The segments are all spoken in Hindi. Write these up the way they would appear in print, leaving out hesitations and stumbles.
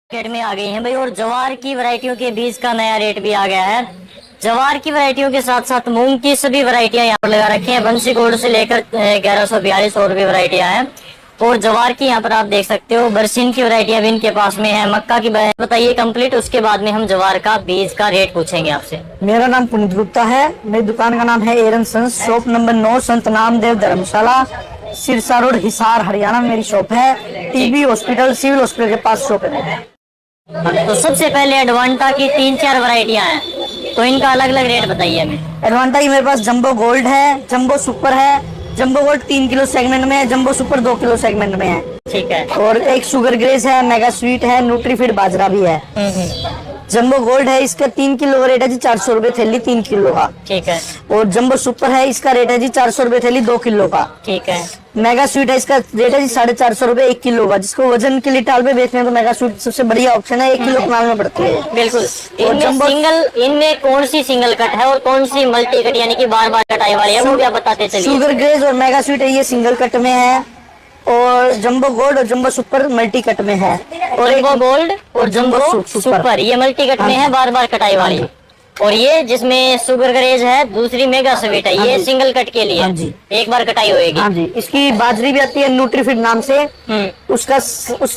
मार्केट में आ गई हैं भाई। और ज्वार की वैरायटियों के बीज का नया रेट भी आ गया है। ज्वार की वैरायटियों के साथ साथ मूंग की सभी वैरायटियां यहाँ पर लगा रखी हैं। बंसी गोल्ड से लेकर 1142 और भी वैरायटियां हैं। और ज्वार की यहाँ पर आप देख सकते हो। बरसीन की वैरायटियां भी इनके पास में है। मक्का की बताइए कंप्लीट, उसके बाद में हम ज्वार का बीज का रेट पूछेंगे आपसे। मेरा नाम पुनीत गुप्ता है। मेरी दुकान का नाम है एरन सन्स, शॉप नंबर 9, संत नामदेव धर्मशाला, सिरसा रोड, हिसार, हरियाणा मेरी शॉप है। टीबी हॉस्पिटल, सिविल हॉस्पिटल के पास शॉप है। तो सबसे पहले एडवांटा की 3-4 वैरायटियां हैं, तो इनका अलग अलग रेट बताइए हमें। एडवांटा की मेरे पास जंबो गोल्ड है, जंबो सुपर है। जंबो गोल्ड 3 किलो सेगमेंट में है, जंबो सुपर 2 किलो सेगमेंट में है। ठीक है। और एक शुगर ग्रेस है, मेगा स्वीट है, न्यूट्रीफिट बाजरा भी है। जंबो गोल्ड है, इसका 3 किलो का रेट है जी 400 रुपए थैली, 3 किलो का। ठीक है। और जंबो सुपर है, इसका रेट है जी 400 रुपए थैली, 2 किलो का। ठीक है। मेगा स्वीट है, इसका रेट है जी 450 रुपए 1 किलो का। जिसको वजन के लिए टाल पे बेचने तो मेगा स्वीट सबसे बढ़िया ऑप्शन है। 1 किलो कनाल में पड़ती है। बिल्कुल। इनमें कौन सी सिंगल कट है और कौन सी मल्टी कट यानी कि बार बार कटाई वाली है, वो भी आप बताते चलिए। शुगर ग्रेज और मेगा स्वीट है, ये सिंगल कट में है। और जंबो गोल्ड और जंबो सुपर मल्टी कट में है। और जंबो गोल्ड और जंबो सुपर ये मल्टी कट में है, बार बार कटाई वाली। और ये जिसमें शुगर ग्रेज है, दूसरी मेगा स्वीट है, ये सिंगल कट के लिए। हाँ जी। एक बार कटाई होगी। हाँ जी। इसकी बाजरी भी आती है न्यूट्रीफिट नाम से। उसका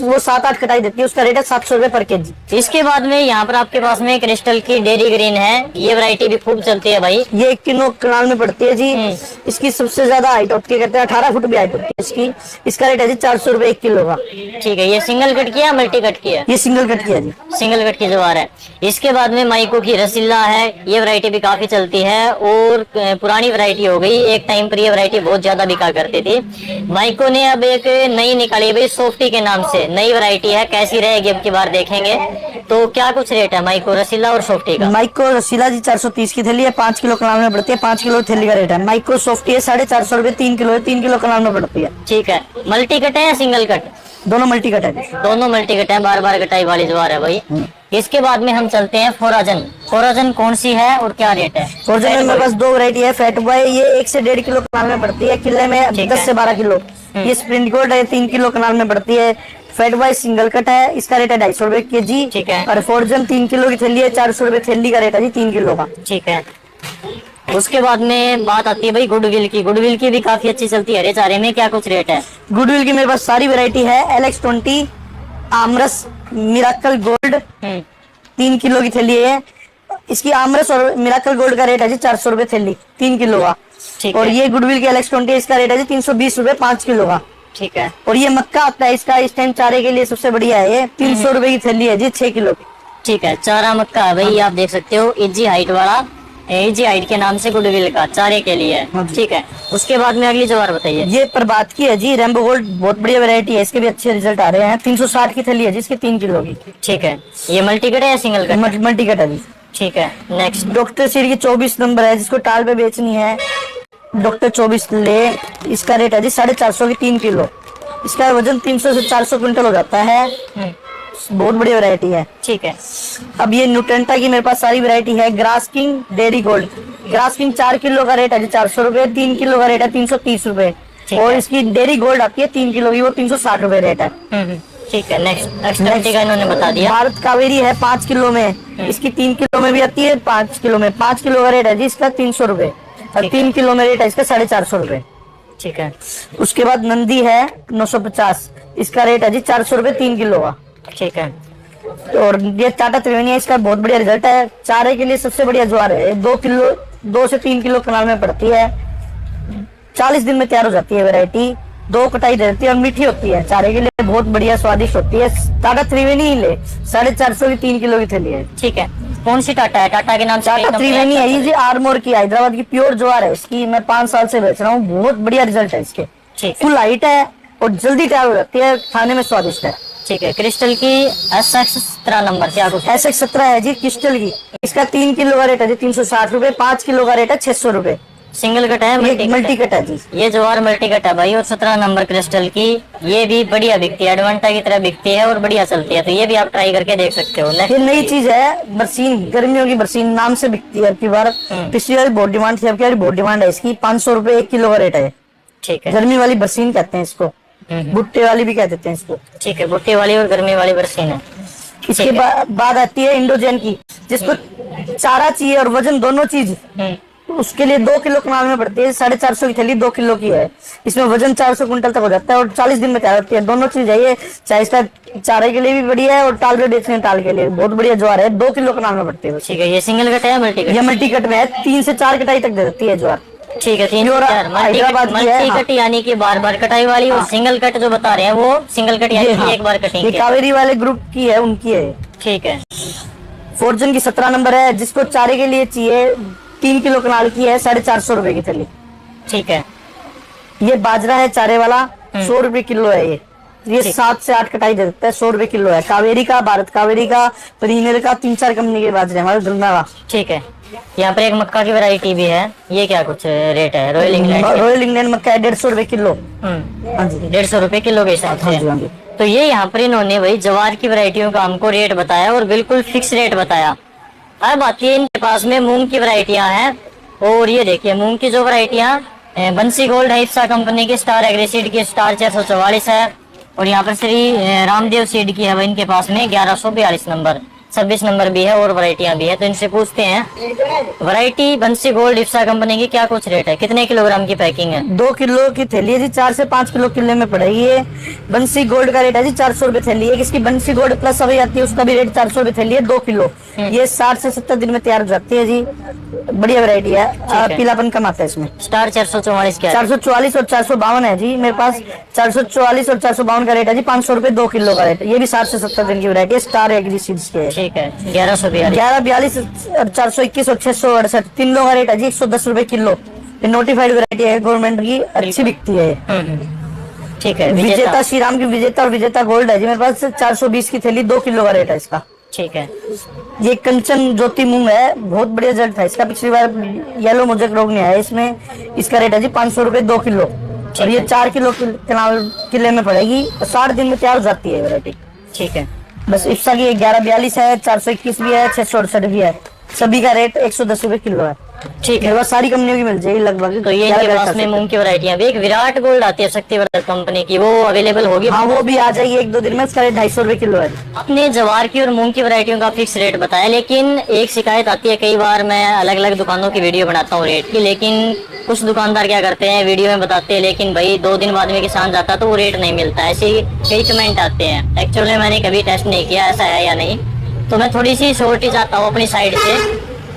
वो 7-8 कटाई देती है। उसका रेट है 700 रुपए पर केजी। इसके बाद में यहाँ पर आपके पास में क्रिस्टल की डेरी ग्रीन है। ये वैरायटी भी खूब चलती है भाई। ये 1 किलो कनाल में पड़ती है जी। इसकी सबसे ज्यादा हाइट होती है, कहते हैं 18 फुट भी हाइट होती है इसकी। इसका रेट है जी 400 रुपए 1 किलो का। ठीक है। ये सिंगल कट की है, मल्टी कट की है? ये सिंगल कट की है जी। सिंगल कट की ज्वार है। इसके बाद में माइको की रसीला है। ये वैरायटी भी काफी चलती है और पुरानी वैरायटी हो गई। एक टाइम पर ये वैरायटी बहुत ज्यादा बिका करती थी। माइको ने अब एक नई निकाली भाई, सॉफ्टी के नाम से नई वैरायटी है। कैसी रहेगी अब की बार देखेंगे। तो क्या कुछ रेट है माइको रसीला और सॉफ्टी का? माइको रसीला जी 430 की थैली है, 5 किलो कनाल में पड़ती है। 5 किलो थैली का रेट है। माइको सॉफ्टी है 450 रुपए 3 किलो है, 3 किलो कनाल में पड़ती है। ठीक है। मल्टी कट है या सिंगल कट? दोनों मल्टी कट है। दोनों मल्टी कट है, बार बार कटाई वाली ज्वार है भाई। इसके बाद में हम चलते हैं फोराजन। फोराजन कौन सी है और क्या रेट है? फोराजन में मेरे पास 2 वैरायटी है। फैट बॉय ये 1 से 1.5 किलो कनाल में पड़ती है, किले में 10 से 12 किलो। ये स्प्रिंट गोल्ड है, 3 किलो कनाल में पड़ती है। फैट बॉय सिंगल कट है, इसका रेट है 250 रुपए के जी। ठीक है। और फोराजन 3 किलो की थैली है, 400 रुपए थैली का रेट है जी 3 किलो का। ठीक है। उसके बाद में बात आती है भाई गुडविल की। गुडविल की भी काफी अच्छी चलती है। हरे चारे में क्या कुछ रेट है? गुडविल की मेरे पास सारी वैरायटी है। LX20, आमरस, मिराकल गोल्ड 3 किलो की थैली है। इसकी आमरस और मिराकल गोल्ड का रेट है जी 400 रुपए थैली, 3 किलो का। और ये गुडविल की LX20 इसका रेट है जी 320 रुपए 5 किलो का। ठीक है। और ये मक्का आता है, इसका इस टाइम चारे के लिए सबसे बढ़िया है। ये 300 रुपए की थैली है जी 6 किलो की। ठीक है। चारा मक्का है भाई, आप देख सकते हो। इजी हाइट वाला, इजी हाइट के नाम से गुडविल का चारे के लिए है। ठीक है। उसके बाद में अगली ज्वार बताइए। ये प्रभात की है जी, रेम्बो गोल्ड बहुत बढ़िया वैरायटी है। इसके भी अच्छे रिजल्ट आ रहे हैं। 360 की थैली है जी इसकी, 3 किलो की। ठीक है। ये मल्टी कट है या सिंगल कट? मल्टी कट है जी। ठीक है। नेक्स्ट डॉक्टर सीड की 24 नंबर है, जिसको टाल पे बेचनी है डॉक्टर 24 ले। इसका रेट है जी 450 की 3 किलो। इसका वजन 300 से 400 क्विंटल हो जाता है। बहुत बढ़िया वैरायटी है। ठीक है। अब ये न्यूट्रेंटा की मेरे पास सारी वैरायटी है। Grass king dairy gold, grass king 4 kilo का रेट है जी 400 रुपए, 3 किलो का रेट है 330 रुपए। और इसकी डेरी गोल्ड आती है 3 किलो की, वो 360 रुपए रेट है। ठीक है। नेक्स्ट इन्होंने बता दिया। भारत कावेरी है 5 किलो में, इसकी 3 किलो में भी आती है, 5 किलो में। 5 किलो का रेट है जी इसका 300 रुपए और 3 किलो में रेट है इसका 450 रुपए। ठीक है। उसके बाद नंदी है 950, इसका रेट है जी 400 रुपए 3 किलो का। ठीक है। और ये टाटा त्रिवेणी है, इसका बहुत बढ़िया रिजल्ट है। चारे के लिए सबसे बढ़िया ज्वार है। 2 से 3 किलो कनाल में पड़ती है। 40 दिन में तैयार हो जाती है वैरायटी। 2 कटाई देती है और मीठी होती है। चारे के लिए बहुत बढ़िया स्वादिष्ट होती है। टाटा त्रिवेणी ही ले, 450 की 3 किलो की थैली है। ठीक है। कौन सी टाटा है? टाटा के नाम से टाटा त्रिवेणी है ये जी, आरमोर की हैदराबाद की प्योर ज्वार है। इसकी मैं 5 साल से बेच रहा हूँ। बहुत बढ़िया रिजल्ट है इसके। फुल हाइट है और जल्दी तैयार हो जाती है, खाने में स्वादिष्ट है। ठीक है। क्रिस्टल की SX17 नंबर क्या कुछ? SX17 है जी क्रिस्टल की। इसका 3 किलो का रेट है जी 360 रुपए, 5 किलो का रेट है 600 रुपए। सिंगल कट है, मल्टी कट है जी। ये ज्वार मल्टी कट है भाई। और 17 नंबर क्रिस्टल की, ये भी बढ़िया बिकती है, एडवांटा की तरह बिकती है और बढ़िया चलती है। तो ये भी आप ट्राई करके देख सकते हो। ये नई चीज है, बरसीन, गर्मियों की बरसीन नाम से बिकती है। अब की बार पिछली बार बहुत डिमांड थी, अब की बार बहुत डिमांड है इसकी। 500 रुपए 1 किलो का रेट है। ठीक है। गर्मी वाली बरसीन कहते हैं इसको, भुट्टे वाली भी कह देते हैं इसको। ठीक है। भुट्टे वाली और गर्मी वाली बरसीन है। इसके बाद आती है इंडोजेन की, जिसको चारा चाहिए और वजन दोनों चीज, उसके लिए 2 किलो कनाल में पड़ती है। 450 की थैली 2 किलो की है, इसमें वजन 400 कुंटल तक हो जाता है और 40 दिन में तैयार होती है। दोनों चीज है ये, चाहे इसका चारे के लिए भी बढ़िया है और टाल पे बेचने टाल के लिए बहुत बढ़िया ज्वार है। 2 किलो कनाल में पड़ती है। ठीक है, ये सिंगल कट है मल्टी कट? ये मल्टी कट में है, 3 से 4 कटाई तक दे देती है ज्वार। ठीक है, 3 से 4 मल्टी कट यानी कि बार बार कटाई वाली। और सिंगल कट जो बता रहे हैं वो सिंगल कट यानी कि एक बार कटिंग। ये कावेरी वाले ग्रुप की है, उनकी है। ठीक है, फॉर्चून की 17 नंबर है, जिसको चारे के लिए चाहिए 3 किलो कनाल की है, 450 रुपए की थैली। ठीक है, ये बाजरा है चारे वाला, 100 रुपए किलो है ये 7 से 8 कटाई दे देता है, 100 रुपए किलो है। कावेरी का, भारत कावेरी का, प्रीमियर का, 3-4 कंपनी के बाजरे हमारे दुलना का। ठीक है, यहाँ पर एक मक्का की वैरायटी भी है, ये क्या कुछ रेट है? Royal England. रॉयल इंग्लैंड मक्का है 150 रुपए किलो। हाँ जी, 150 रुपए किलो के हिसाब से। तो ये यहाँ पर इन्होंने भाई जवार की वैरायटियों का हमको रेट बताया और बिल्कुल फिक्स रेट बताया। अब आती है इनके पास में मूंग की वैरायटियां हैं। और ये देखिए मूंग की जो वैरायटियां, बंसी गोल्ड है इप्सा कंपनी की, स्टार एग्रीसीड की स्टार 444 है। और यहाँ पर श्री रामदेव सीड की है भाई इनके पास में 1142 नंबर, 26 नंबर भी है और वैरायटियां भी है। तो इनसे पूछते हैं वैरायटी बंसी गोल्ड इप्सा कंपनी की क्या कुछ रेट है, कितने किलोग्राम की पैकिंग है? 2 किलो की थैली है जी, 4 से 5 किलो किलो में पड़ेगी। ये बंसी गोल्ड का रेट है जी 400 रुपए थैली है। इसकी बंसी गोल्ड प्लस अभी आती है, उसका भी रेट 400 रुपए थैली है, 2 किलो। ये 60 से 70 दिन में तैयार हो जाती है जी, बढ़िया वैरायटी है। पीलापन कम आता है इसमें। स्टार 444 क्या है? 444 और 452 है जी मेरे पास। 444 और 452 का रेट है जी 500 रुपए 2 किलो का रेट। ये भी 60 से 70 दिन की वैरायटी है, स्टार एग्रीसीड्स की है। ठीक है, 1142 और 421 और 668 तीनों का रेट है जी 110 रुपए किलो। नोटिफाइड वैरायटी है गवर्नमेंट की, अच्छी बिकती है। ठीक है, विजेता श्री राम की विजेता और विजेता गोल्ड है जी मेरे पास, 420 की थैली 2 किलो का रेट है इसका। ठीक है, ये कंचन ज्योति मूंग है, बहुत बढ़िया रिजल्ट है इसका। पिछली बार येलो मोजेक रोग नहीं आया इसमें। इसका रेट है जी 500 रुपए 2 किलो और ये 4 किलो किले में पड़ेगी, 60 दिन में तैयार हो जाती है वैरायटी। ठीक है, बस इप्सा की 1142 है, 421 भी है, 668 भी है। सभी का रेट 110 रुपए किलो है। ठीक है, बस सारी कंपनियों की मिल जाएगी लगभग। तो ये इनके पास में मूंग की वैरायटियां भी। एक विराट गोल्ड आती है शक्तिवर्धक कंपनी की, वो अवेलेबल होगी? हाँ, वो भी आ जाएगी 1-2 दिन में। इसका रेट 250 रुपए किलो है। आपने जवार की और मूंग की वैरायटियों का फिक्स रेट बताया, लेकिन एक शिकायत आती है, कई बार मैं अलग अलग दुकानों की वीडियो बनाता हूँ रेट की, लेकिन कुछ दुकानदार क्या करते हैं वीडियो में बताते हैं, लेकिन भाई 2 दिन बाद में किसान जाता तो वो रेट नहीं मिलता। ऐसे कई कमेंट आते हैं। एक्चुअली मैंने कभी टेस्ट नहीं किया ऐसा है या नहीं, तो मैं थोड़ी सी श्योरिटी चाहता हूँ अपनी साइड से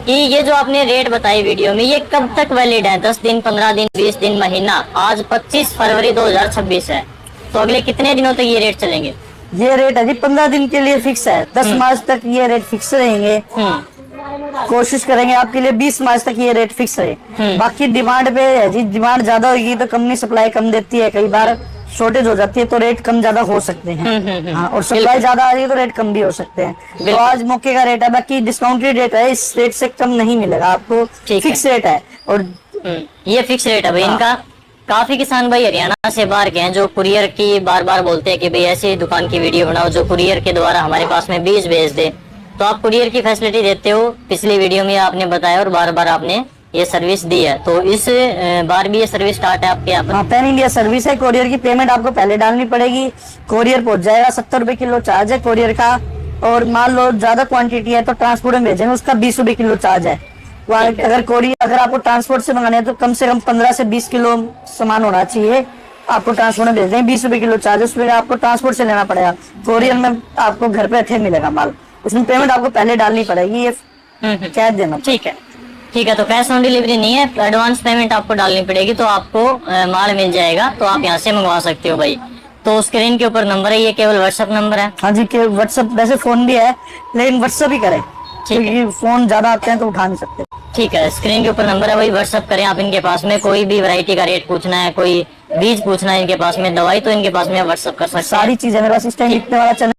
कि ये जो आपने रेट बताई वीडियो में, ये कब तक वैलिड है? 10 दिन, 15 दिन, 20 दिन, महीना? आज 25 फरवरी 2026 है, तो अगले कितने दिनों तक ये रेट चलेंगे? ये रेट है जी 15 दिन के लिए फिक्स है। 10 मार्च तक ये रेट फिक्स रहेंगे। कोशिश करेंगे आपके लिए 20 मार्च तक ये रेट फिक्स रहे। बाकी डिमांड पे है जी, डिमांड ज्यादा होगी तो कंपनी सप्लाई कम देती है, कई बार शॉर्टेज हो जाती है तो रेट कम ज्यादा हो सकते हैं। हाँ, और सप्लाई ज्यादा आ रही है तो रेट कम भी हो सकते हैं। तो आज मौके का रेट है, बाकी डिस्काउंटेड रेट है, इस रेट से कम नहीं मिलेगा आपको, फिक्स रेट है। और ये फिक्स रेट है भाई इनका। काफी किसान भाई हरियाणा से बाहर के हैं जो कुरियर की बार बार बोलते हैं कि भाई ऐसी दुकान की वीडियो बनाओ जो कुरियर के द्वारा हमारे पास में बीज भेज दे, तो आप कुरियर की फैसिलिटी देते हो, पिछली वीडियो में आपने बताया और बार बार आपने ये सर्विस दी है। तो इस बार भी ये सर्विस स्टार्ट है आपके यहाँ पर? पैन इंडिया सर्विस है। कोरियर की पेमेंट आपको पहले डालनी पड़ेगी, कोरियर पहुंच जाएगा। 70 रुपए किलो चार्ज है कोरियर का। और मान लो ज्यादा क्वांटिटी है तो ट्रांसपोर्ट में भेजेंगे, उसका 20 रुपए किलो चार्ज है। अगर आपको ट्रांसपोर्ट से मंगाने हैं तो कम से कम 15 से 20 किलो सामान होना चाहिए। आपको ट्रांसपोर्ट में भेज देंगे, 20 रुपए किलो चार्ज, उसमें आपको ट्रांसपोर्ट से लेना पड़ेगा। कोरियर में आपको घर पे अच्छे मिलेगा माल, उसमें पेमेंट आपको पहले डालनी पड़ेगी, ये कह देना। ठीक है, ठीक है। तो कैश ऑन डिलीवरी नहीं है, एडवांस पेमेंट आपको डालनी पड़ेगी, तो आपको माल मिल जाएगा, तो आप यहाँ से मंगवा सकते हो भाई। तो स्क्रीन के ऊपर नंबर है, ये केवल व्हाट्सएप नंबर है? हाँ जी, व्हाट्सएप, वैसे फोन भी है लेकिन व्हाट्सएप ही करें क्योंकि फोन ज्यादा आते हैं तो उठा नहीं सकते। ठीक है, स्क्रीन के ऊपर नंबर है भाई, व्हाट्सएप करें आप इनके पास में। कोई भी वैरायटी का रेट पूछना है, कोई बीज पूछना है इनके पास में, दवाई, तो इनके पास में व्हाट्सएप कर सकते हैं। सारी चीजें मेरे पास इस टाइम लिखने वाला चैनल